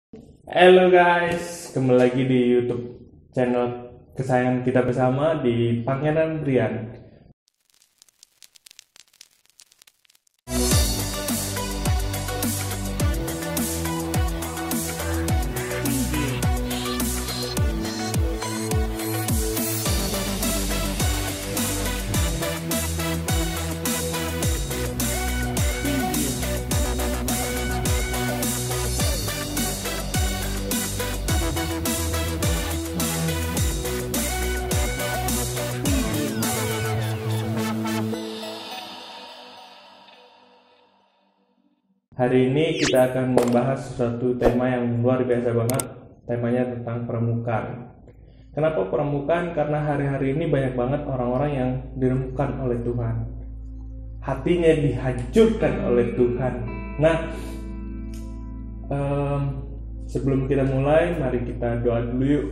Halo guys, kembali lagi di YouTube channel kesayangan kita bersama di Pangeran Brian. Hari ini kita akan membahas suatu tema yang luar biasa banget. Temanya tentang permukaan. Kenapa permukaan? Karena hari-hari ini banyak banget orang-orang yang diremukkan oleh Tuhan. Hatinya dihancurkan oleh Tuhan. Nah, sebelum kita mulai, mari kita doa dulu yuk.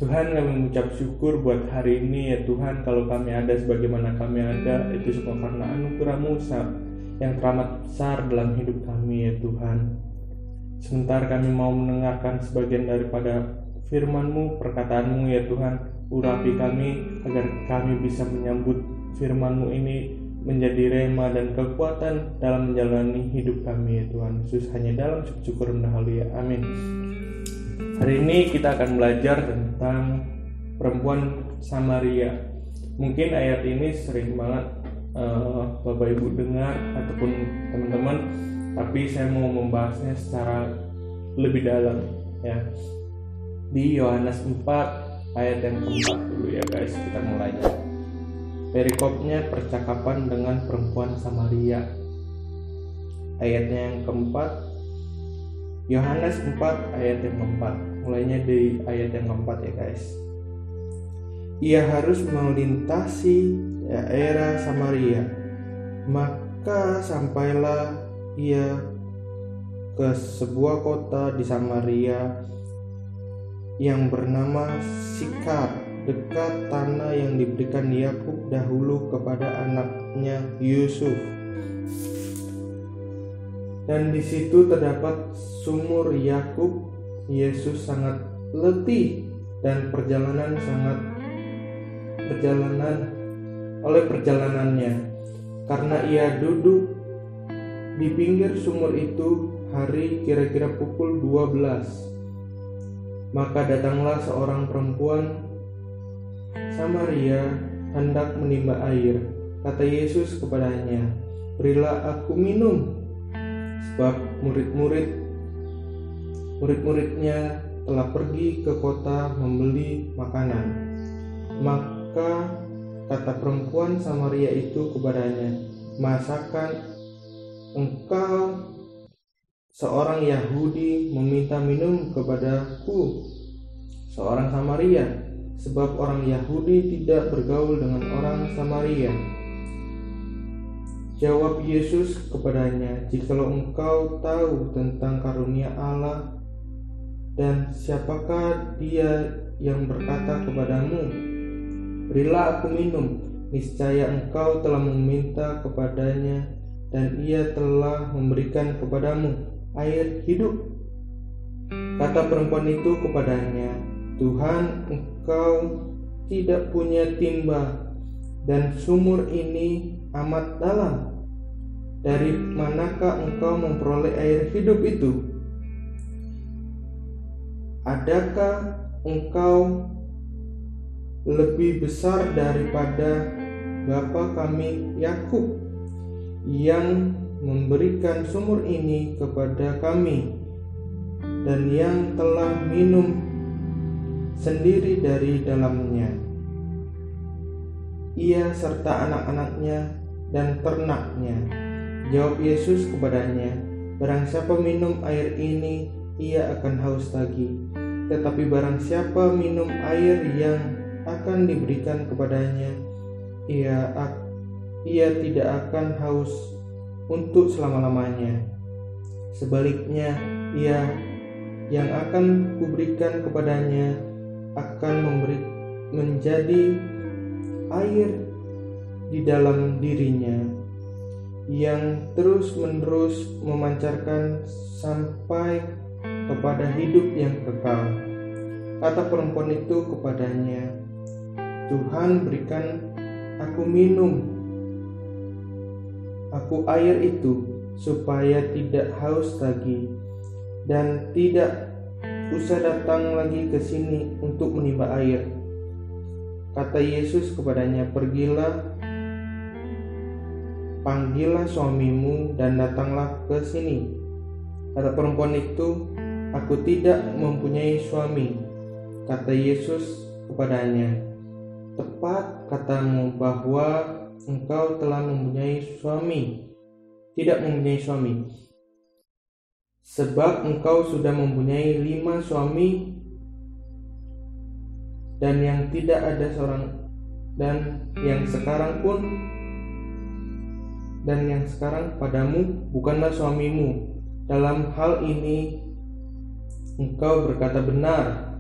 Tuhan, kami mengucap syukur buat hari ini ya Tuhan. Kalau kami ada sebagaimana kami ada, itu semua karena anugerah-Mu yang teramat besar dalam hidup kami ya Tuhan. Sebentar kami mau mendengarkan sebagian daripada firman-Mu, perkataan-Mu ya Tuhan. Urapi kami agar kami bisa menyambut firman-Mu ini menjadi rema dan kekuatan dalam menjalani hidup kami ya Tuhan Yesus. Hanya dalam syukur rendah haleluya, amin. Hari ini kita akan belajar tentang perempuan Samaria. Mungkin ayat ini sering banget Bapak Ibu dengar ataupun teman-teman, tapi saya mau membahasnya secara lebih dalam ya. Di Yohanes 4 ayat yang keempat dulu ya guys, kita mulai. Perikopnya percakapan dengan perempuan Samaria. Ayatnya yang keempat, Yohanes 4 ayat yang keempat. Mulainya di ayat yang keempat ya guys. Ia harus melintasi daerah Samaria, maka sampailah ia ke sebuah kota di Samaria yang bernama Sikar, dekat tanah yang diberikan Yakub dahulu kepada anaknya Yusuf. Dan di situ terdapat sumur Yakub. Yesus sangat letih dan oleh perjalanannya, karena ia duduk di pinggir sumur itu hari kira-kira pukul 12. Maka datanglah seorang perempuan Samaria hendak menimba air. Kata Yesus kepadanya, "Berilah aku minum," sebab murid-muridnya telah pergi ke kota membeli makanan. Maka kata perempuan Samaria itu kepadanya, "Masakan engkau seorang Yahudi meminta minum kepadaku, seorang Samaria? Sebab orang Yahudi tidak bergaul dengan orang Samaria." Jawab Yesus kepadanya, "Jikalau engkau tahu tentang karunia Allah dan siapakah dia yang berkata kepadamu, 'Berilah aku minum,' niscaya engkau telah meminta kepadanya dan ia telah memberikan kepadamu air hidup." Kata perempuan itu kepadanya, "Tuhan, engkau tidak punya timba dan sumur ini amat dalam. Dari manakah engkau memperoleh air hidup itu? Adakah engkau lebih besar daripada bapa kami Yakub yang memberikan sumur ini kepada kami dan yang telah minum sendiri dari dalamnya, ia serta anak-anaknya dan ternaknya?" Jawab Yesus kepadanya, "Barang siapa minum air ini, ia akan haus lagi. Tetapi barang siapa minum air yang akan diberikan kepadanya, ia tidak akan haus untuk selama-lamanya. Sebaliknya, ia yang akan kuberikan kepadanya akan menjadi air di dalam dirinya, yang terus-menerus memancarkan sampai kepada hidup yang kekal. Kata perempuan itu kepadanya, Tuhan, berikan aku minum air itu, supaya tidak haus lagi dan tidak usah datang lagi ke sini untuk menimba air. Kata Yesus kepadanya, pergilah, panggillah suamimu dan datanglah ke sini. Kata perempuan itu, aku tidak mempunyai suami. Kata Yesus kepadanya, tepat katamu bahwa engkau telah mempunyai suami, tidak mempunyai suami. Sebab engkau sudah mempunyai 5 suami, dan yang tidak ada seorang, dan yang sekarang padamu bukanlah suamimu. Dalam hal ini engkau berkata benar.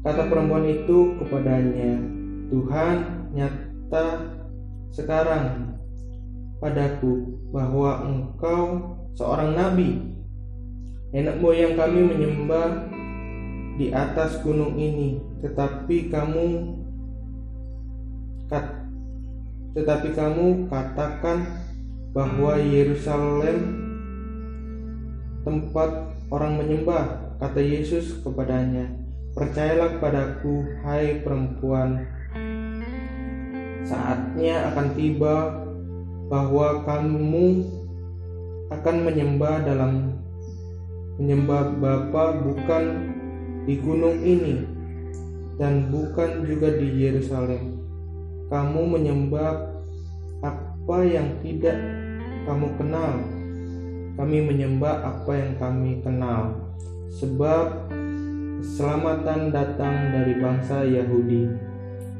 Kata perempuan itu kepadanya, Tuhan, nyata sekarang padaku bahwa engkau seorang nabi. Nenek moyang kami menyembah di atas gunung ini, tetapi kamu katakan bahwa Yerusalem tempat orang menyembah. Kata Yesus kepadanya, percayalah padaku, hai perempuan, saatnya akan tiba bahwa kamu akan menyembah Bapa bukan di gunung ini dan bukan juga di Yerusalem. Kamu menyembah apa yang tidak kamu kenal. Kami menyembah apa yang kami kenal, sebab keselamatan datang dari bangsa Yahudi.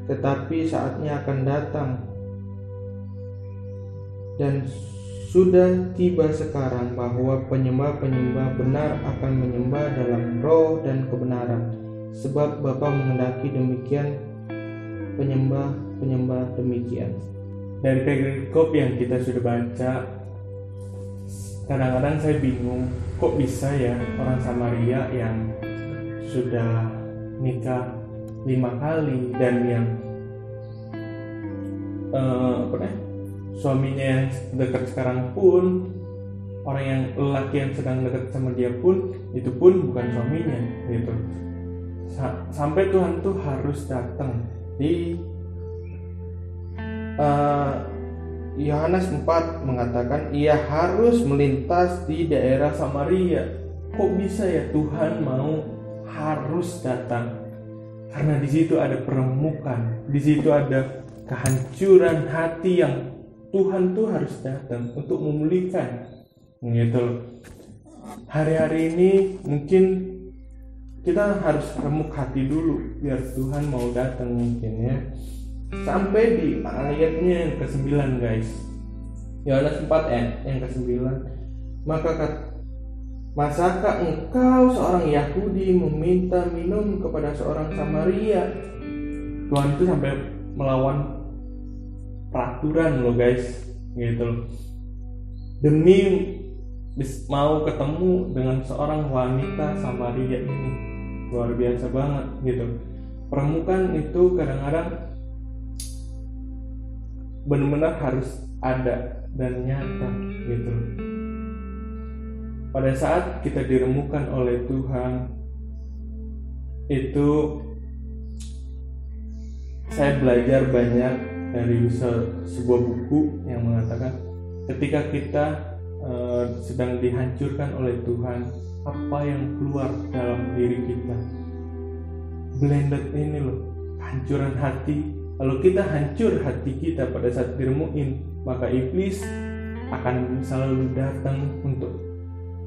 Tetapi saatnya akan datang dan sudah tiba sekarang bahwa penyembah-penyembah benar akan menyembah dalam roh dan kebenaran, sebab Bapa menghendaki demikian penyembah-penyembah demikian. Dari perikop yang kita sudah baca, kadang-kadang saya bingung, kok bisa ya orang Samaria yang sudah nikah 5 kali dan yang suaminya yang dekat sekarang pun, orang yang lelaki yang sedang dekat sama dia pun, itu pun bukan suaminya gitu. Sampai Tuhan tuh harus datang di Yohanes 4 mengatakan ia harus melintas di daerah Samaria. Kok bisa ya Tuhan mau harus datang? Karena di situ ada peremukan, di situ ada kehancuran hati yang Tuhan tuh harus datang untuk memulihkan gitu. Hari-hari ini mungkin kita harus remuk hati dulu biar Tuhan mau datang mungkin ya. Sampai di ayatnya yang ke-9 guys, Yohanes 4 yang ke-9, masakah engkau seorang Yahudi meminta minum kepada seorang Samaria? Tuhan itu sampai melawan peraturan loh guys gitu, demi mau ketemu dengan seorang wanita Samaria ini. Luar biasa banget gitu. Permukaan itu kadang-kadang benar-benar harus ada dan nyata gitu. Pada saat kita diremukan oleh Tuhan, itu saya belajar banyak dari sebuah buku yang mengatakan ketika kita sedang dihancurkan oleh Tuhan, apa yang keluar dalam diri kita, blended ini loh, kehancuran hati. Kalau kita hancur hati kita pada saat diremukin, maka iblis akan selalu datang untuk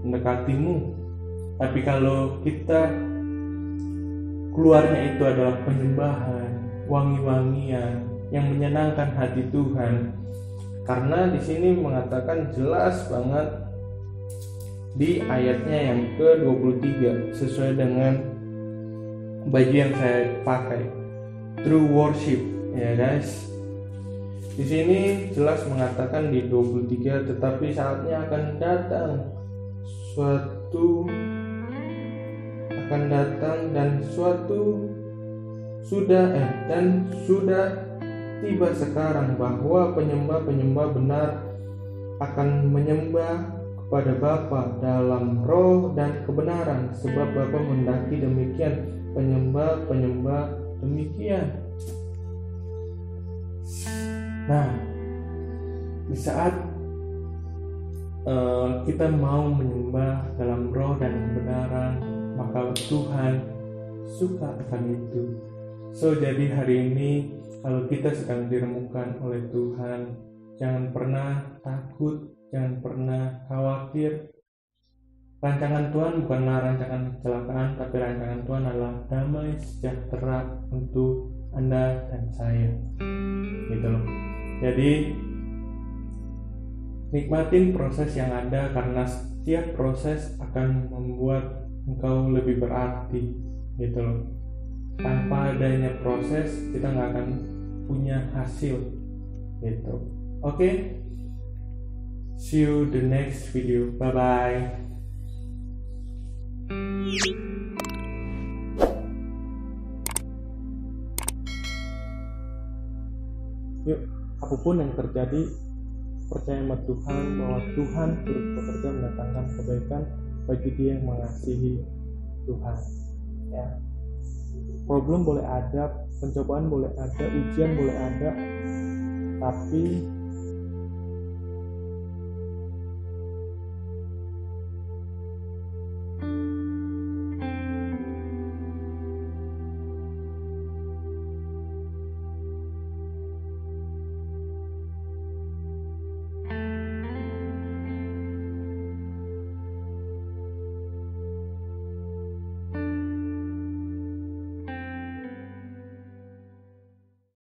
mendekatimu. Tapi kalau kita keluarnya itu adalah penyembahan, wangi-wangian yang menyenangkan hati Tuhan, karena di sini mengatakan jelas banget di ayatnya yang ke-23 sesuai dengan baju yang saya pakai, true worship ya guys. Di sini jelas mengatakan di 23, tetapi saatnya akan datang waktu akan datang dan sudah tiba sekarang bahwa penyembah-penyembah benar akan menyembah kepada Bapa dalam roh dan kebenaran, sebab Bapa menghendaki demikian penyembah-penyembah demikian. Nah, di saat kita mau menyembah dalam roh dan kebenaran, maka Tuhan suka akan itu. Jadi hari ini kalau kita sedang diremukkan oleh Tuhan, jangan pernah takut, jangan pernah khawatir. Rancangan Tuhan bukanlah rancangan kecelakaan, tapi rancangan Tuhan adalah damai sejahtera untuk Anda dan saya. Gitu loh. Jadi nikmatin proses yang ada, karena setiap proses akan membuat engkau lebih berarti. Gitu loh. Tanpa adanya proses, kita nggak akan punya hasil. Gitu. Oke. See you the next video. Bye bye. Yuk, apapun yang terjadi, percaya sama Tuhan bahwa Tuhan turut bekerja mendatangkan kebaikan bagi dia yang mengasihi Tuhan. Ya. Problem boleh ada, pencobaan boleh ada, ujian boleh ada, tapi